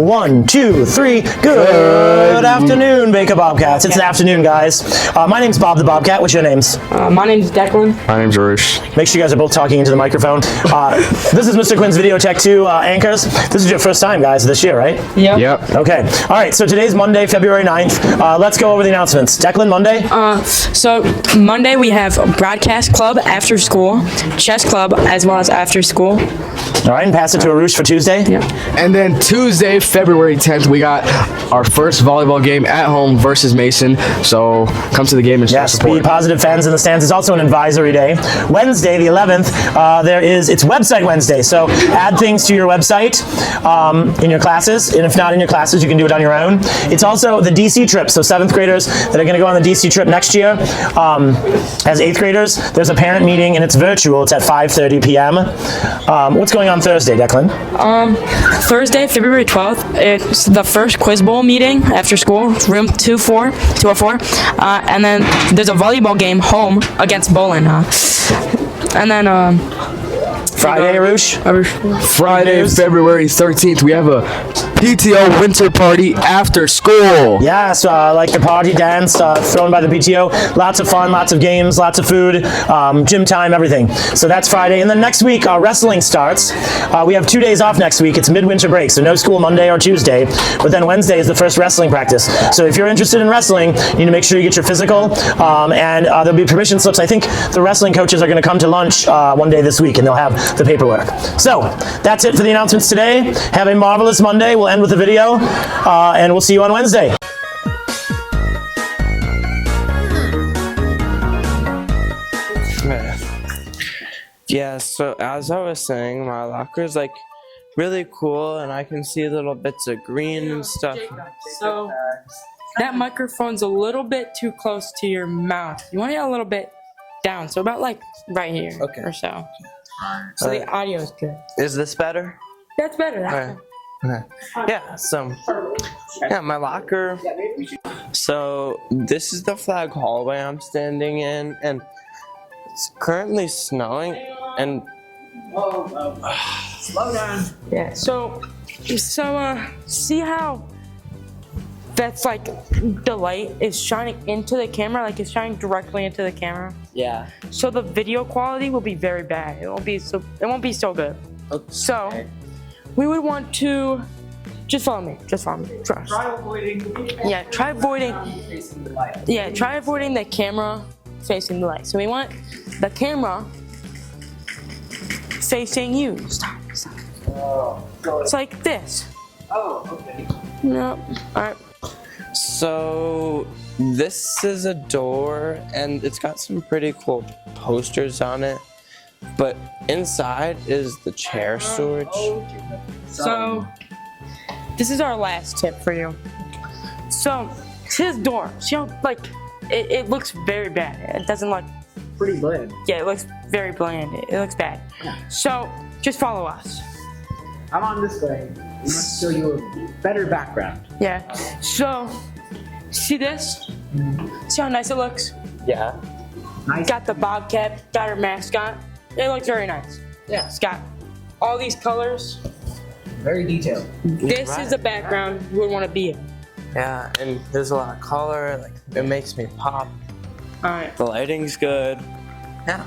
1, 2, 3. Good afternoon, Baker Bobcats. It's an afternoon, guys. My name's Bob the Bobcat. What's your names? My name's Declan. My name's Roosh. Make sure you guys are both talking into the microphone. This is Mr. Quinn's Video Tech 2 anchors. This is your first time, guys, this year, right? Yep. Okay. All right, so today's Monday, February 9th. Let's go over the announcements. Declan, Monday? So Monday we have Broadcast Club after school, Chess Club as well as after school. All right, and pass it to Arush for Tuesday. Yep. And then Tuesday, February 10th, we got our first volleyball game at home versus Mason. So come to the game and show support. Be positive fans in the stands. It's also an advisory day. Wednesday, the 11th, it's Website Wednesday. So add things to your website in your classes. And if not in your classes, you can do it on your own. It's also the DC trip. So 7th graders that are going to go on the DC trip next year. As 8th graders, there's a parent meeting and it's virtual. It's at 5:30 p.m. What's going on Thursday, Declan? Thursday, February 12th, it's the first Quiz Bowl meeting after school, room 204. And then there's a volleyball game home against Bolin. And then Friday, Arush? Friday, February 13th, we have a PTO winter party after school. Yes, like the party dance thrown by the PTO. Lots of fun, lots of games, lots of food, gym time, everything. So that's Friday. And then next week, wrestling starts. We have 2 days off next week. It's midwinter break, so no school Monday or Tuesday. But then Wednesday is the first wrestling practice. So if you're interested in wrestling, you need to make sure you get your physical. And there'll be permission slips. I think the wrestling coaches are going to come to lunch one day this week, and they'll have the paperwork. So that's it for the announcements today. Have a marvelous Monday. We'll end with the video, and we'll see you on Wednesday. Yeah, so as I was saying, my locker's like really cool, and I can see little bits of green and stuff. So that microphone's a little bit too close to your mouth. You want it a little bit down, so about like right here or so. So the audio's good. Is this better? That's better. Okay. Yeah, so my locker. So this is the flag hallway I'm standing in, and it's currently snowing. And slow down. Yeah. So see how that's like the light is shining into the camera, like it's shining directly into the camera. yeah. So the video quality will be very bad. It won't be so good. Okay. So we would want to just follow me. Trust. Try avoiding. Yeah, try avoiding. Facing the light. Yeah, try avoiding the camera facing the light. So we want the camera facing you. Stop. Oh, It's like this. okay. No. All right. So this is a door, and it's got some pretty cool posters on it. But inside is the chair storage. So this is our last tip for you. So it's his door. See how it looks very bad. It doesn't look Pretty bland. Yeah, it looks very bland. It looks bad. So just follow us. I'm on this way. We must show you a better background. Yeah. So see this? See how nice it looks? Yeah. Nice. Got the bobcat, got our mascot. It looks very nice. Yeah. It's got all these colors. Very detailed. This is the background you would want to be in. Yeah, and there's a lot of color. Like it makes me pop. All right. The lighting's good. Yeah.